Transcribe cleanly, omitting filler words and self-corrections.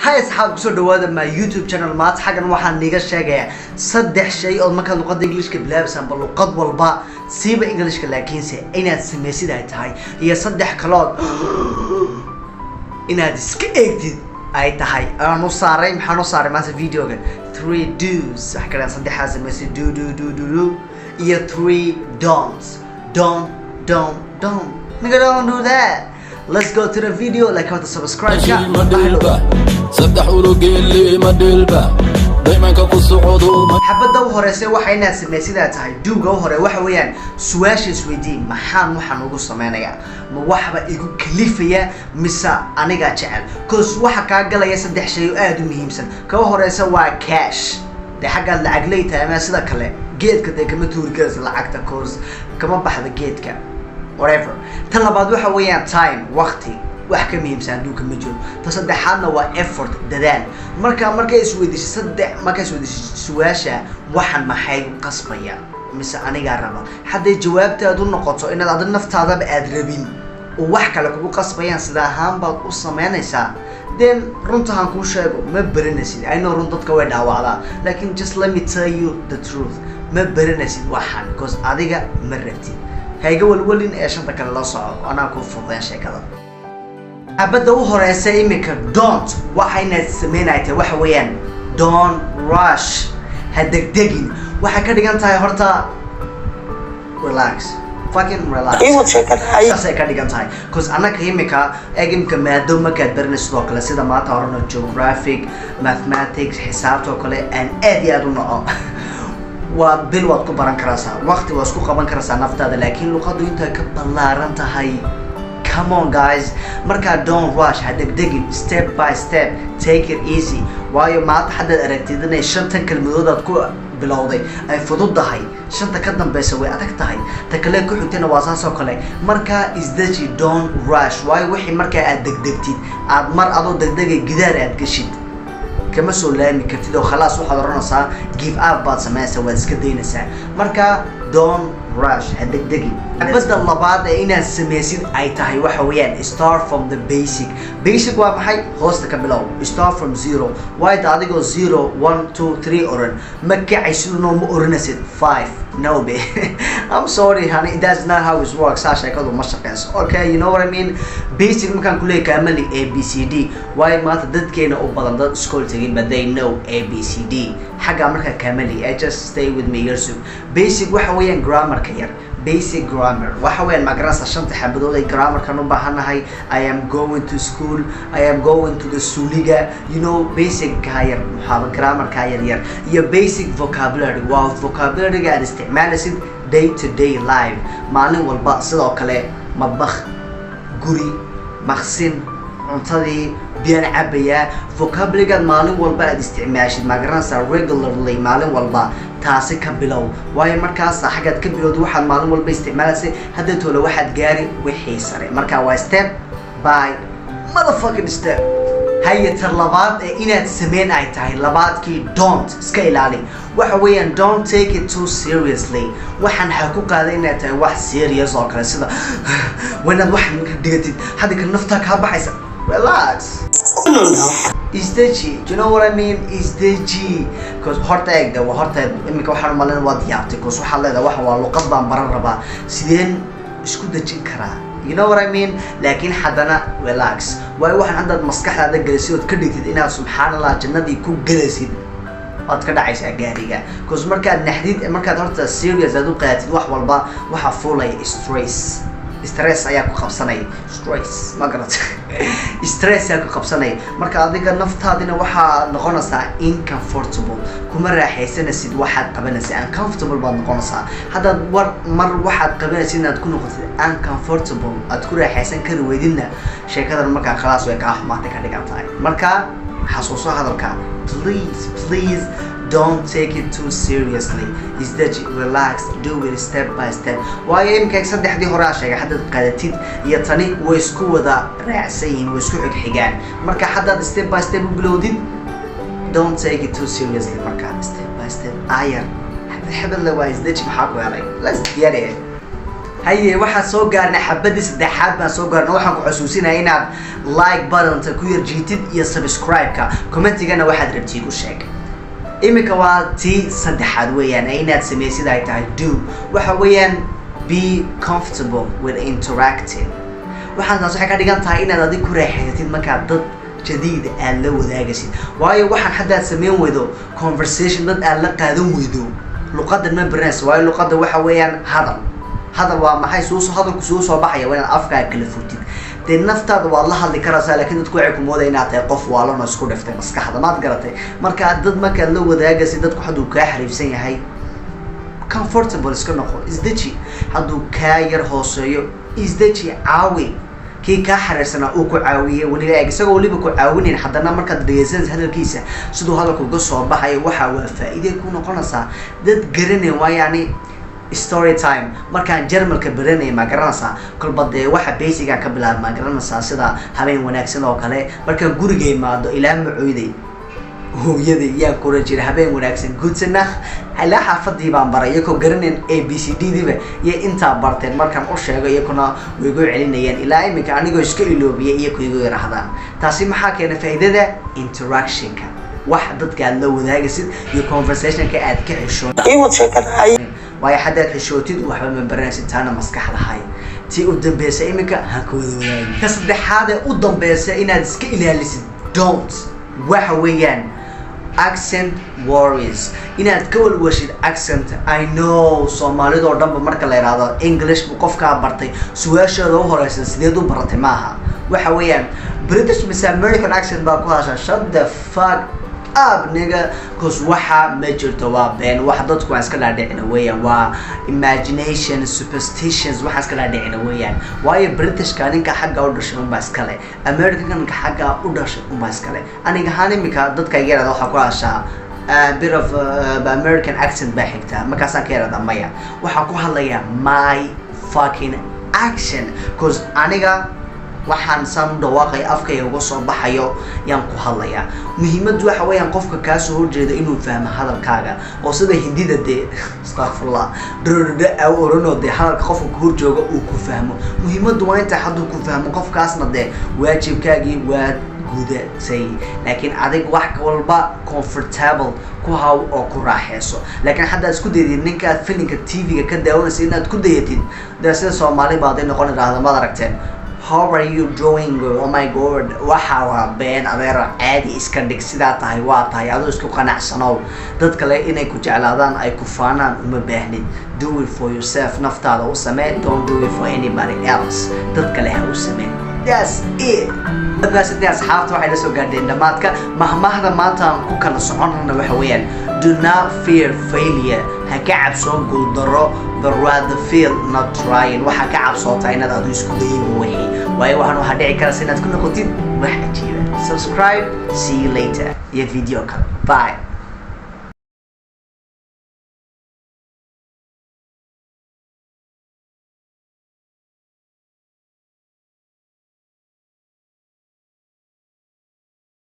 هاي أصحاب كسر دوادة مع يوتيوب channel مات حاجة نوحنا نيجا شجع صدق شيء أو مكان لغة إنجليش كبلاب سامبل لغة والباء سيب إنجليش كلاكين سي أين تسميسي ده هاي هي صدق كلام إنها ديسكيكتد أي تهاي أنا نصاري محنا نصاري ما في فيديو كان 3 do's حكنا صدق حازم مسي do هي 3 don't nigga don't do that. Let's go to the video. Like how to subscribe. حبة هورسة وحنا سمسيدة تهاي دوغا هورة وحويان سواش سويدين محان نقول سمعنايا ما وحبة يقول كليفية مسا أنا قاعد شعل كوس وحكا قال يصدق شيء آدم مهمسن كوا هورسة وكاش ده حاجة العقلية ما سيدا كله جيت كده كم تور كذا العقد كورس كم بحث جيت كا whatever طلبات وحويان time وقتي wax ka muhiimsan duuka ma jiro ta saddexaadna waa effort dadaal marka isweydiis marka su'aasha waxan maxay qasbaya mise aniga raba haday jawaabtaadu noqoto inaad aad naftaada aad rabin oo wax kale kugu qasbayaan sida ahaan baad u sameynaysaa then runta aan ku sheego ma baranaysid I know run dadka way dhaawacdaa laakiin just let me tell you the truth ma baranaysid waxan because adiga ma rabtid hayga walwalin ee shanta kale la socdo ana ku fududeen sheekada abada u horeysa imika don't waxayna sameynaytaa waxa weeyaan don't rush hadegdegin waxa ka dhigan tahay horta relax fucking relax ay ka dhigan tahay cuz anaka imika eegimka maadama ka darnay sidoo kale sida maanta horena geographic mathematics xisaabta kale aan aad u noco waa bil waad ku baran karaysaa waqti waad isku qaban karaysaa naftaada laakiin luqadu inta ka ballaaran tahay. Come on guys, marka don't rush hadegdegin step by step take it easy waayo ma hadda aragtidina shantan kalmadood aad ku bilowday ay fududahay shanta ka dambaysa way adag tahay ta kale ku xigtana waa saasoo kale marka isdaji don't rush waayo wixii marka aad degdegtid aad mar adoo degdegay gidaar aad gashid kama soo laami kartid oo khalaas waxaad oranaysaa give up baad sameeysaa waad iska daynaysaa marka don't rush hadegdegin badda labaad ee inaad sameysid ay tahay waxa weeyaan start from the basic waa maxay hoosta ka bilow start from zero why adigoo 0 1 2 3 oran ma kacaysid no ma oranasid 5 no be I'm sorry honey that's not how it works sheekadu ma shaqeyso okay you know what I mean basic markaan ku leeyahay kamali ABCD why maanta dadkeena u badan dad school tagin but they know ABCD xaga marka kamali I just stay with me years basic waxa weeyaan grammar ka yar basic grammar waxa weeyaan magarasa shanta xabadood ay grammar kan u baahanahay I am going to school I am going to the suuliga you know basic ka yar maxaa grammar ka yar iyo basic vocabulary wow vocabulary ga isticmaalsid day to day life maalin walba sidoo kale madbakh guri maqsin cuntadii biyaan cabaya vocabulary maalin walba aad isticmaashid magarasa regularly maalin walba taasi ka bilow waayo markaas xaqad ka bilowd waxaad maalin walba isticmaalaysay hadda toole waxaad gaari wixii sare marka waa step by motherfucking step hay'adda labaad ee inaad sameyn ay tahay labaadkii don't iska ilaali waxa weeyaan don't take it too seriously waxaan ha ku qaaday inaad tahay wax serious oo kale sida wanaad wax dhigatid hadda ka nafta ka baxaysa relax no isdaji you know what I mean isdaji cuz horta eegda waa horta imika waxaan malan wad yaabtay cuz waxa leedahay waxa waa luqad baan baran rabaa sideen isku dajin karaa you know what I mean laakiin hadana relax way waxaan hadda maskaxdaada galisid ka dhigtid inaad subhanallah jannadii ku galaysid aad ka dhacaysaa gaariga cuz markaad naxdid markaad horta serious aad u qaatid wax walba waxa fuulay stress ayaa ku qabsanay ma garat stress ayaa ku qabsanay marka adiga naftaadina waxa noqonaysaa uncomfortable kuma raaxaysanaysid waxaad qabanaysaa uncomfortable baad noqonaysaa hadda mar waxaad qabanaysid inaad ku noqotid uncomfortable aad ku raaxaysan kari weydina sheekadan marka khalaas way ka xumaatay ka dhigan tahay marka xasuuso hadalka please don't take it too seriously is that relax do it step by step waayo imka saddexdii hore aan sheegay hadda qaadatid iyo tani way isku wada raacsayn way isku xigxigaan marka hadda step by step u bilowdid don't take it too seriously marka step by step ayar حبل waa is that maxaa ku helay let's get it haye waxaan soo gaarnay xabadii saddexaad baan soo gaarnay waxaan ku xusuusinayaa inaad like button-ta ku yar jiitid iyo subscribe-ka commentigana waxaad rabtid ku sheeg imika waa tii saddexaad weeyaan inaad sameysid ay tahay do waxa weeyaan be comfortable with interacting waxaan taas waxay ka dhigan tahay inaad adiga ku raaxaysatid markaad dad jadiid aad la wadaagaysid waayo waxaan haddaad sameyn weydo conversation dad aad la qaadan weydo luqadda ma baranaysa waayo luqadda waxa weeyaan hadal waa maxay hadalku soo baxaya waa inaad afkaa kala furtid dee naftaada waad la hadli karaysaa laakiin dadku waxay ku moodaya inaad tahay qof waalano isku dhiftay maskaxda maad garatay marka dad markaad la wadaagaysid dadku hadduu kaa xariifsan yahay comfortable iska noqo isdeji hadduu kaa yar hooseeyo isdeji caawi kii kaa xariirsanaa uu ku caawiyey weliba eeg isagoo weliba ku caawinayn haddana markaad dhegeysanaysa hadalkiisa siduu hadalku uga soo baxayo waxa waa faa'iiday ku noqonaysaa dad garanay waa yani story time markaan jarmalka baranay ma garanaysaa kolba dee waxa basiga ka bilaab ma garanaysaa sida habeen wanaagsan oo kale markaan guriga imaado ilaa macooyday hooyada yaa kula jira habeen wanaagsan guudsana ilaa xaafadii baan baray iyagoo garanayn ABCD-diba iyo intaa barteen markaan u sheego iyaguna way igu celinayaan ilaa iminka anigoo iska iloobiya iyagoo igu yiraahdaan taasi maxaa keena faa'iidada interactionka wax dadka aad la wadaagaysid iyo conversationka aad ka xishoon waayo haddaad xishootid waxba ma baranaysid taana maskaxda hay tii u dambaysa iminka ha ku wada wadaagi ka saddexaad ee u dambaysa inaad iska ilaalisid don't waxa weeyaan accent worries inaad ka walwashid accent I know Soomaalida oo dhanba marka la yiraahdo English bu qofka bartay su'aashooda u horeysa sideed u baratay maaha waxa weeyaan British mise American accent baa ku hadasha shut the fuck up nigga cause waxa ma jirto waa been wax dadku aan iska dhaadhicina weeyaan waa imagination superstitions waxa iska dhaadhicina weeyaan waayo Britishka ninka xagga u dhashay uma iskale Americanka xagga u dhashay uma iskale aniga haan imika dadka yarada waxa ku hadashaa bit of American accent baa xigta markaasaan ka yarada maya waxa ku hadlaya my fucking action cause aniga waxaan san dhawaaqay afkayga uga soo baxayo yaan ku hadlayaa muhiimadu waxa weeyaan qofka ka soo horjeeda inuu fahmo hadalkaaga oo sida hindida de astaghfirullah dhurda aw orano de hadalka qofka ku horjooga uu ku fahmo muhiimadu waa inta hadduu ku fahmo qofkaasna de waajibkaagii waa gudatay laakiin adig wax walba comfortable ku haw oo ku raaxayso laakiin hadda isku dayid ninka filimka TV-ga ka daawanaysa inaad ku dayatid sida Soomaali baad noqon raahdo ma aragteen how are you doing oh my god waxa waa been adeer caadi iska dhig sidaa tahay waa tahay adoo isku qanacsanow dad kale inay ku jeclaadaan ay ku faanaan uma baahnid do it for yourself naftaada u samee don't do it for anybody else dad kale ha u samee that's it dadkaas inta asxaabta waxay la soo gaadheen dhamaadka mahmahda maanta aan ku kala soconana waxa weeyaan do not fear failure ha ka cabsoon guuldaro but rather feel not trying waxa ka cabsoota inaad adu isku dayin wixii waayo waxa dhici kara inaad ku noqotid wax ajiiba subscribe see you later iyo video kale bye